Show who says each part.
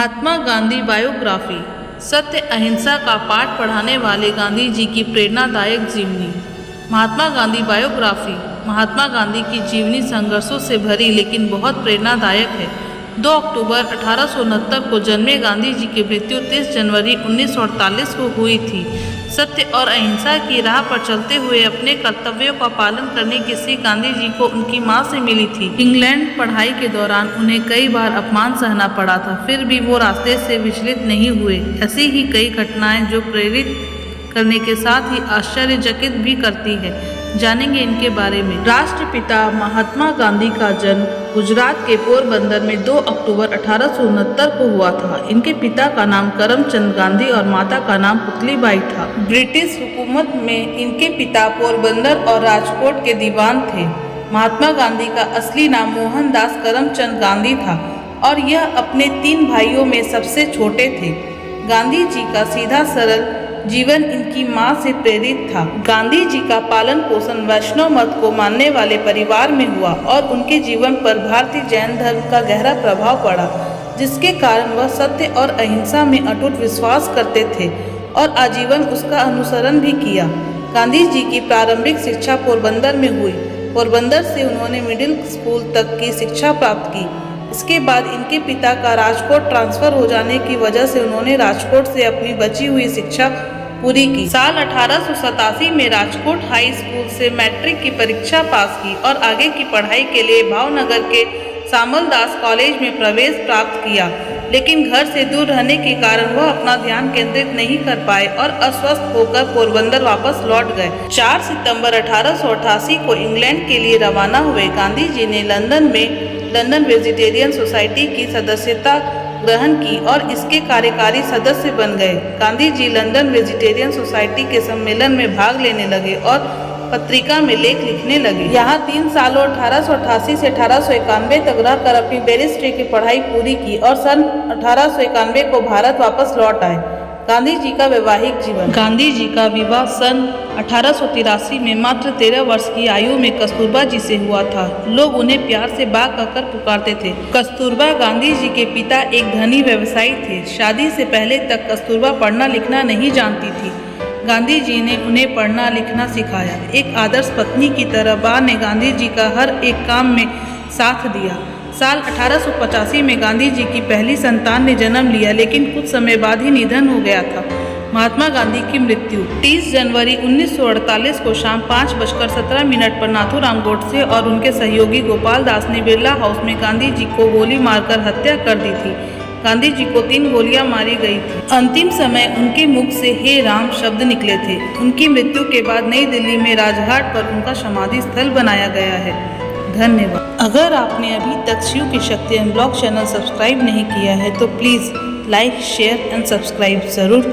Speaker 1: Mahatma Gandhi biography. सत्य अहिंसा का पाठ पढ़ाने वाले गांधी जी की प्रेरणादायक जीवनी। महात्मा गांधी बायोग्राफी। महात्मा गांधी की जीवनी संघर्षों से भरी लेकिन बहुत प्रेरणादायक है। 2 अक्टूबर 1869 को जन्मे गांधी जी की मृत्यु 30 जनवरी 1948 को हुई थी। सत्य और अहिंसा की राह पर चलते हुए अपने कर्तव्यों का पालन करने की सीख गांधी जी को उनकी मां से मिली थी। इंग्लैंड पढ़ाई के दौरान उन्हें कई बार अपमान सहना पड़ा था, फिर भी वो रास्ते से विचलित नहीं हुए। ऐसी ही कई घटनाएं जो प्रेरित करने के साथ ही आश्चर्यचकित भी करती है। जानेंगे इनके बारे में। राष्ट्रपिता महात्मा गांधी का जन्म गुजरात के पोरबंदर में 2 अक्टूबर 1869 को हुआ था। इनके पिता का नाम करमचंद गांधी और माता का नाम पुतलीबाई था। ब्रिटिश हुकूमत में इनके पिता पोरबंदर और राजकोट के दीवान थे। महात्मा गांधी का असली नाम मोहनदास करमचंद गांधी था और यह अपने 3 भाइयों में सबसे छोटे थे। गांधी जी का सीधा सरल जीवन इनकी मां से प्रेरित था। गांधी जी का पालन पोषण वैष्णव मत को मानने वाले परिवार में हुआ और उनके जीवन पर भारतीय जैन धर्म का गहरा प्रभाव पड़ा, जिसके कारण वह सत्य और अहिंसा में अटूट विश्वास करते थे और आजीवन उसका अनुसरण भी किया। गांधी जी की प्रारंभिक शिक्षा पोरबंदर में हुई। पोरबंदर से उन्होंने मिडिल स्कूल तक की शिक्षा प्राप्त की। इसके बाद इनके पिता का राजकोट ट्रांसफर हो जाने की वजह से उन्होंने राजकोट से अपनी बची हुई शिक्षा पूरी की। साल 1887 में राजकोट हाई स्कूल से मैट्रिक की परीक्षा पास की और आगे की पढ़ाई के लिए भावनगर के सामलदास कॉलेज में प्रवेश प्राप्त किया, लेकिन घर से दूर रहने के कारण वह अपना ध्यान केंद्रित नहीं कर पाए और अस्वस्थ होकर पोरबंदर वापस लौट गए। 4 सितंबर 1888 को इंग्लैंड के लिए रवाना हुए गांधी जी ने लंदन वेजिटेरियन सोसाइटी की सदस्यता ग्रहण की और इसके कार्यकारी सदस्य बन गए। Gandhi ji London vegetarian society के सम्मेलन में भाग लेने लगे और पत्रिका में लेख लिखने लगे। यहाँ 3 सालों 1888 से 1891 तक रहकर अपनी बैरिस्ट्री की पढ़ाई पूरी की और सन 1891 को भारत वापस लौट आए। गांधी जी का वैवाहिक जीवन। गांधी जी का विवाह सन 1883 में मात्र 13 वर्ष की आयु में कस्तूरबा जी से हुआ था। लोग उन्हें प्यार से बा कहकर पुकारते थे। कस्तूरबा गांधी जी के पिता एक धनी व्यवसायी थे। शादी से पहले तक कस्तूरबा पढ़ना लिखना नहीं जानती थी। गांधी जी ने उन्हें पढ़ना लिखना सिखाया। एक आदर्श पत्नी की तरह बा ने गांधी जी का हर एक काम में साथ दिया। साल 1885 में गांधी जी की पहली संतान ने जन्म लिया, लेकिन कुछ समय बाद ही निधन हो गया था। महात्मा गांधी की मृत्यु 30 जनवरी 1948 को शाम 5:17 पर नाथूराम गोडसे और उनके सहयोगी गोपाल दास ने बिरला हाउस में गांधी जी को गोली मारकर हत्या कर दी थी। गांधी जी को 3 गोलियां मारी गई थी। अंतिम समय उनके मुख से हे राम शब्द निकले थे। उनकी मृत्यु के बाद नई दिल्ली में राजघाट पर उनका समाधि स्थल बनाया गया है। धन्यवाद। अगर आपने अभी तक शिव की शक्ति अनब्लॉक चैनल सब्सक्राइब नहीं किया है तो please like, share and subscribe जरूर।